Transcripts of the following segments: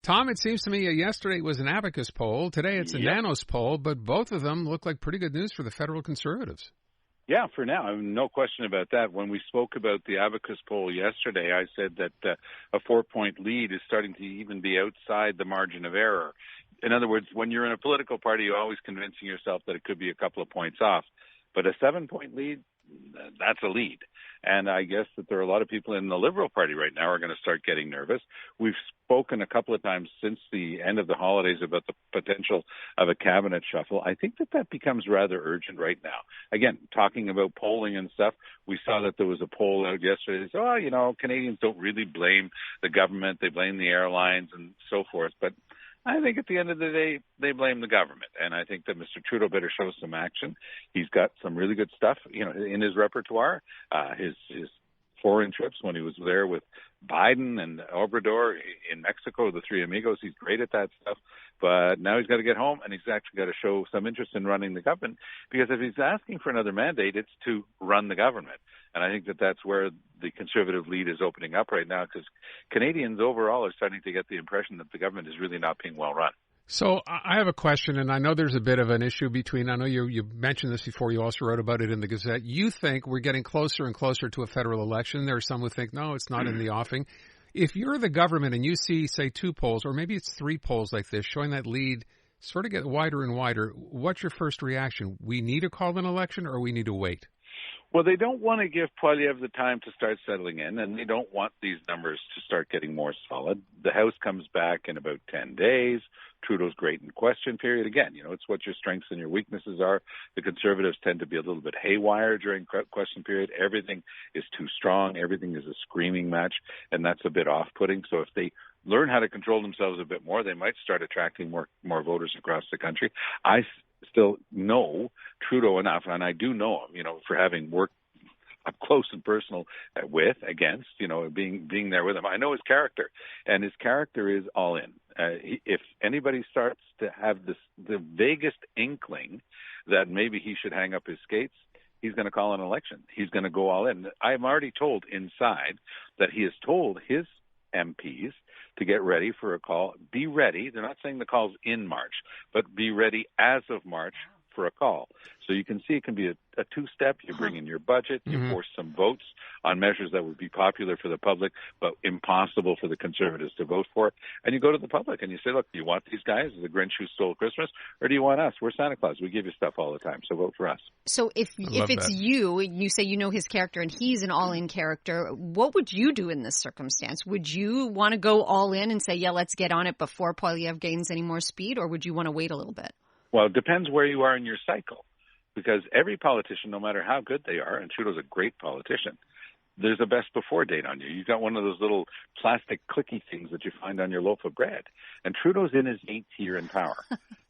Tom, it seems to me yesterday it was an Abacus poll. Today it's a Nanos poll, but both of them look like pretty good news for the federal Conservatives. Yeah, for now, I mean, no question about that. When we spoke about the Abacus poll yesterday, I said that a 4-point lead is starting to even be outside the margin of error. In other words, when you're in a political party, you're always convincing yourself that it could be a couple of points off. But a 7-point lead, that's a lead. And I guess that there are a lot of people in the Liberal Party right now are going to start getting nervous. We've spoken a couple of times since the end of the holidays about the potential of a cabinet shuffle. I think that becomes rather urgent right now. Again, talking about polling and stuff, we saw that there was a poll out yesterday that said, oh, you know, Canadians don't really blame the government. They blame the airlines and so forth. But I think at the end of the day, they blame the government. And I think that Mr. Trudeau better show some action. He's got some really good stuff, you know, in his repertoire. His foreign trips when he was there with Biden and Obrador in Mexico, the Three Amigos, he's great at that stuff. But now he's got to get home, and he's actually got to show some interest in running the government. Because if he's asking for another mandate, it's to run the government. And I think that that's where the Conservative lead is opening up right now, because Canadians overall are starting to get the impression that the government is really not being well run. So I have a question, and I know there's a bit of an issue between, I know you mentioned this before, you also wrote about it in the Gazette. You think we're getting closer and closer to a federal election. There are some who think, no, it's not in the offing. If you're the government and you see, say, 2 polls, or maybe it's 3 polls like this, showing that lead sort of get wider and wider, what's your first reaction? We need to call an election, or we need to wait? Well, they don't want to give Poilievre the time to start settling in, and they don't want these numbers to start getting more solid. The House comes back in about 10 days. Trudeau's great in question period. Again, you know, it's what your strengths and your weaknesses are. The Conservatives tend to be a little bit haywire during question period. Everything is too strong. Everything is a screaming match, and that's a bit off-putting. So if they learn how to control themselves a bit more, they might start attracting more voters across the country. I still know Trudeau enough, and I do know him, you know, for having worked up close and personal against, you know, being there with him. I know his character, and his character is all in. If anybody starts to have the vaguest inkling that maybe he should hang up his skates, he's going to call an election. He's going to go all in. I'm already told inside that he has told his MPs to get ready for a call. Be ready. They're not saying the call's in March, but be ready as of March for a call. So you can see it can be a two-step. You bring in your budget, you force some votes on measures that would be popular for the public, but impossible for the Conservatives to vote for. And you go to the public and you say, look, do you want these guys, the Grinch who stole Christmas, or do you want us? We're Santa Claus. We give you stuff all the time, so vote for us. So if it's that. You say you know his character and he's an all-in character, what would you do in this circumstance? Would you want to go all in and say, yeah, let's get on it before Poilievre gains any more speed, or would you want to wait a little bit? Well, it depends where you are in your cycle, because every politician, no matter how good they are, and Trudeau's a great politician, there's a best before date on you. You've got one of those little plastic clicky things that you find on your loaf of bread. And Trudeau's in his 8th year in power.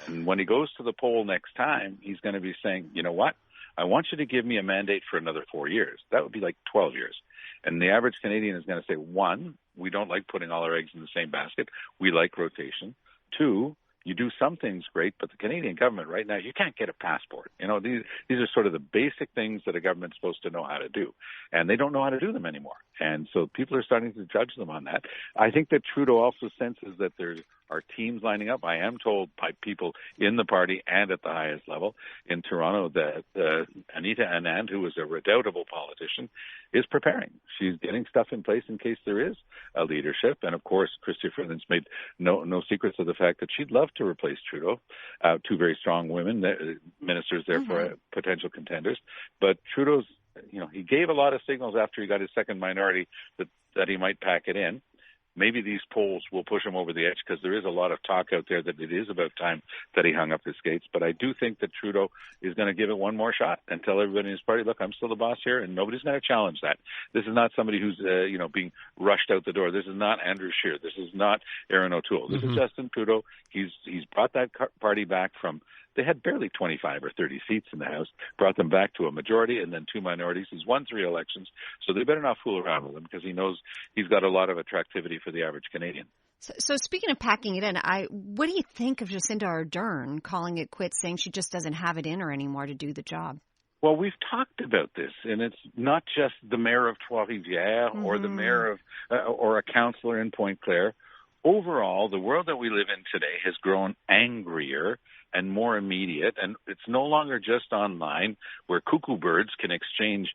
And when he goes to the poll next time, he's going to be saying, you know what? I want you to give me a mandate for another 4 years. That would be like 12 years. And the average Canadian is going to say, 1, we don't like putting all our eggs in the same basket. We like rotation. 2, you do some things great, but the Canadian government right now, you can't get a passport. You know, these are sort of the basic things that a government's supposed to know how to do, and they don't know how to do them anymore. And so people are starting to judge them on that. I think that Trudeau also senses that there are teams lining up. I am told by people in the party and at the highest level in Toronto that Anita Anand, who is a redoubtable politician, is preparing. She's getting stuff in place in case there is a leadership. And, of course, Chrystia Freeland's made no secrets of the fact that she'd love to replace Trudeau. 2 very strong women, ministers there for potential contenders. But Trudeau's, you know, he gave a lot of signals after he got his second minority that he might pack it in. Maybe these polls will push him over the edge, because there is a lot of talk out there that it is about time that he hung up his skates. But I do think that Trudeau is going to give it one more shot and tell everybody in his party, look, I'm still the boss here, and nobody's going to challenge that. This is not somebody who's, being rushed out the door. This is not Andrew Scheer. This is not Erin O'Toole. This is Justin Trudeau. He's brought that party back from – they had barely 25 or 30 seats in the House, brought them back to a majority and then 2 minorities. He's won 3 elections, so they better not fool around with him, because he knows he's got a lot of attractivity for the average Canadian. So speaking of packing it in, what do you think of Jacinda Ardern calling it quits, saying she just doesn't have it in her anymore to do the job? Well, we've talked about this, and it's not just the mayor of Trois-Rivières or the mayor of or a councillor in Pointe-Claire overall, the world that we live in today has grown angrier and more immediate, and it's no longer just online where cuckoo birds can exchange,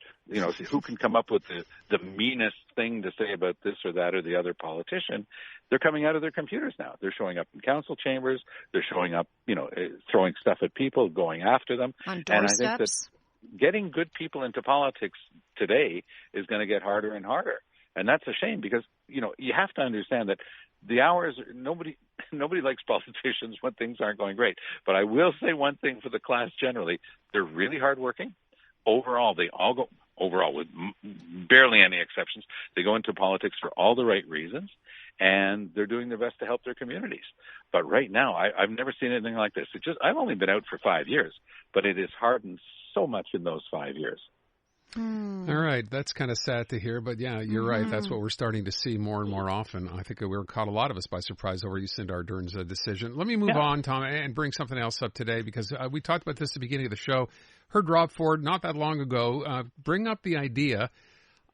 who can come up with the meanest thing to say about this or that or the other politician. They're coming out of their computers now. They're showing up in council chambers. They're showing up, throwing stuff at people, going after them. On doorsteps. And I think that getting good people into politics today is going to get harder and harder. And that's a shame because, you have to understand that the hours, nobody likes politicians when things aren't going great. But I will say one thing for the class generally, they're really hardworking. Overall, they all go, with barely any exceptions, they go into politics for all the right reasons, and they're doing their best to help their communities. But right now, I've never seen anything like this. I've only been out for 5 years, but it has hardened so much in those 5 years. All right. That's kind of sad to hear, but yeah, you're right. That's what we're starting to see more and more often. I think we were caught a lot of us by surprise over Jacinda Ardern's decision. Let me move on, Tom, and bring something else up today because we talked about this at the beginning of the show. Heard Rob Ford not that long ago bring up the idea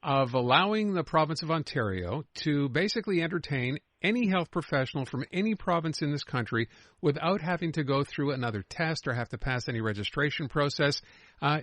of allowing the province of Ontario to basically entertain any health professional from any province in this country without having to go through another test or have to pass any registration process.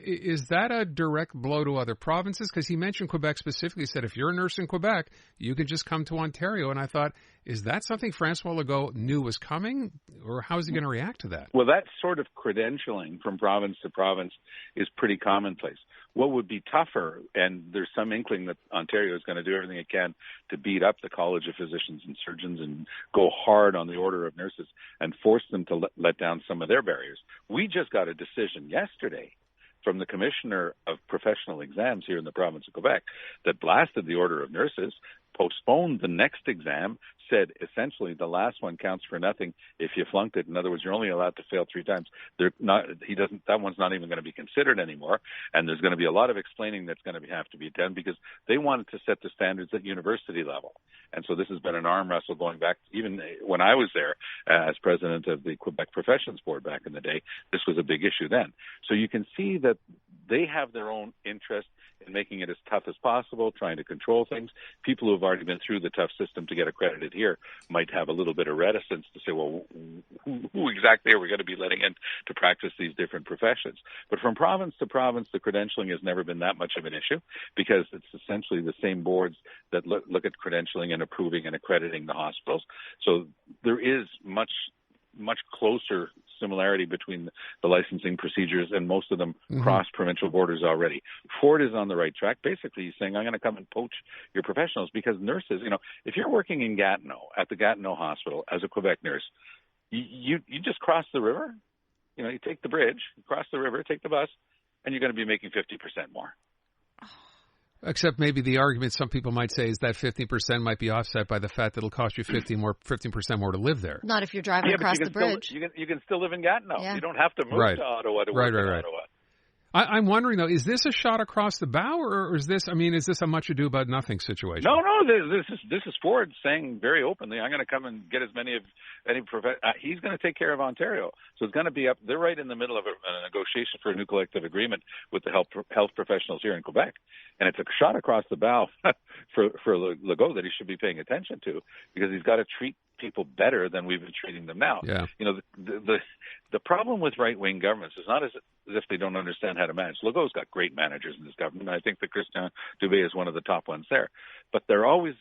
Is that a direct blow to other provinces? Because he mentioned Quebec specifically, said if you're a nurse in Quebec, you can just come to Ontario. And I thought, is that something Francois Legault knew was coming, or how is he going to react to that? Well, that sort of credentialing from province to province is pretty commonplace. What would be tougher, and there's some inkling that Ontario is going to do everything it can to beat up the College of Physicians and Surgeons and go hard on the Order of Nurses and force them to let down some of their barriers. We just got a decision yesterday from the Commissioner of Professional Exams here in the province of Quebec that blasted the Order of Nurses, postponed the next exam, said essentially the last one counts for nothing if you flunked it. In other words, you're only allowed to fail 3 times. That one's not even going to be considered anymore. And there's going to be a lot of explaining that's going to have to be done because they wanted to set the standards at university level. And so this has been an arm wrestle going back, even when I was there as president of the Quebec Professions Board back in the day, this was a big issue then. So you can see that they have their own interest in making it as tough as possible, trying to control things. People who have already been through the tough system to get accredited here might have a little bit of reticence to say, well, who exactly are we going to be letting in to practice these different professions? But from province to province, the credentialing has never been that much of an issue because it's essentially the same boards that look at credentialing and approving and accrediting the hospitals. So there is much closer similarity between the licensing procedures, and most of them cross provincial borders already. Ford is on the right track. Basically, he's saying, I'm going to come and poach your professionals because nurses, if you're working in Gatineau, at the Gatineau Hospital as a Quebec nurse, you just cross the river, you take the bridge, cross the river, take the bus, and you're going to be making 50% more. Except maybe the argument some people might say is that 50% might be offset by the fact that it'll cost you 15% more to live there. Not if you're driving across the bridge. You can still live in Gatineau. Yeah. You don't have to move to Ottawa to work in Ottawa. I'm wondering, though, is this a shot across the bow, or is this a much ado about nothing situation? No, this is Ford saying very openly, I'm going to come and get as many he's going to take care of Ontario. So it's going to be up. They're right in the middle of a negotiation for a new collective agreement with the health professionals here in Quebec, and it's a shot across the bow for Legault that he should be paying attention to because he's got to treat people better than we've been treating them now. Yeah. The problem with right-wing governments is not as if they don't understand how to manage. Legault's got great managers in this government. I think that Christian Dubé is one of the top ones there. But they're always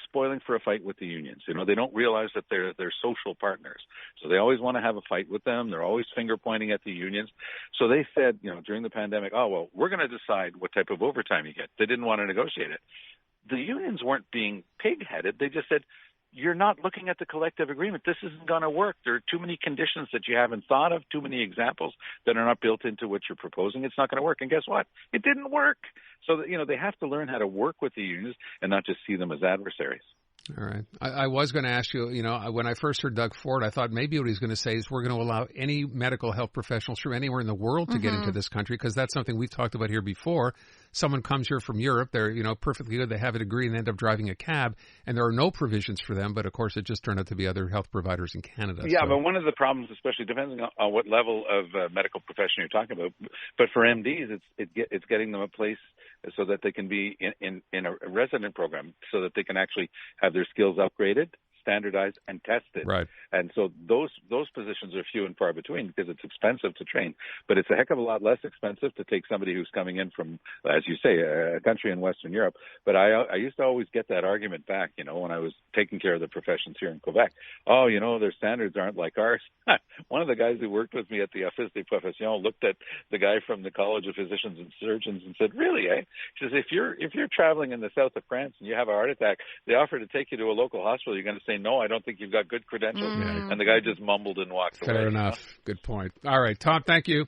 spoiling for a fight with the unions. They don't realize that they're social partners. So they always want to have a fight with them. They're always finger-pointing at the unions. So they said, during the pandemic, we're going to decide what type of overtime you get. They didn't want to negotiate it. The unions weren't being pig-headed. They just said, you're not looking at the collective agreement. This isn't going to work. There are too many conditions that you haven't thought of, too many examples that are not built into what you're proposing. It's not going to work. And guess what? It didn't work. So, they have to learn how to work with the unions and not just see them as adversaries. All right. I was going to ask you, when I first heard Doug Ford, I thought maybe what he's going to say is we're going to allow any medical health professionals from anywhere in the world to get into this country because that's something we've talked about here before. Someone comes here from Europe, they're, perfectly good, they have a degree and they end up driving a cab, and there are no provisions for them, but of course it just turned out to be other health providers in Canada. Yeah, but one of the problems, especially depending on what level of medical profession you're talking about, but for MDs, it's getting them a place so that they can be in a resident program, so that they can actually have their skills upgraded, standardized and tested. Right. And so those positions are few and far between because it's expensive to train. But it's a heck of a lot less expensive to take somebody who's coming in from, as you say, a country in Western Europe. But I used to always get that argument back, when I was taking care of the professions here in Quebec. Oh, their standards aren't like ours. One of the guys who worked with me at the Office des Professions looked at the guy from the College of Physicians and Surgeons and said, really, eh? She says, if you're traveling in the south of France and you have a heart attack, they offer to take you to a local hospital, you're going to say, no, I don't think you've got good credentials. And the guy just mumbled and walked away. Fair enough. Good point. All right, Tom, thank you.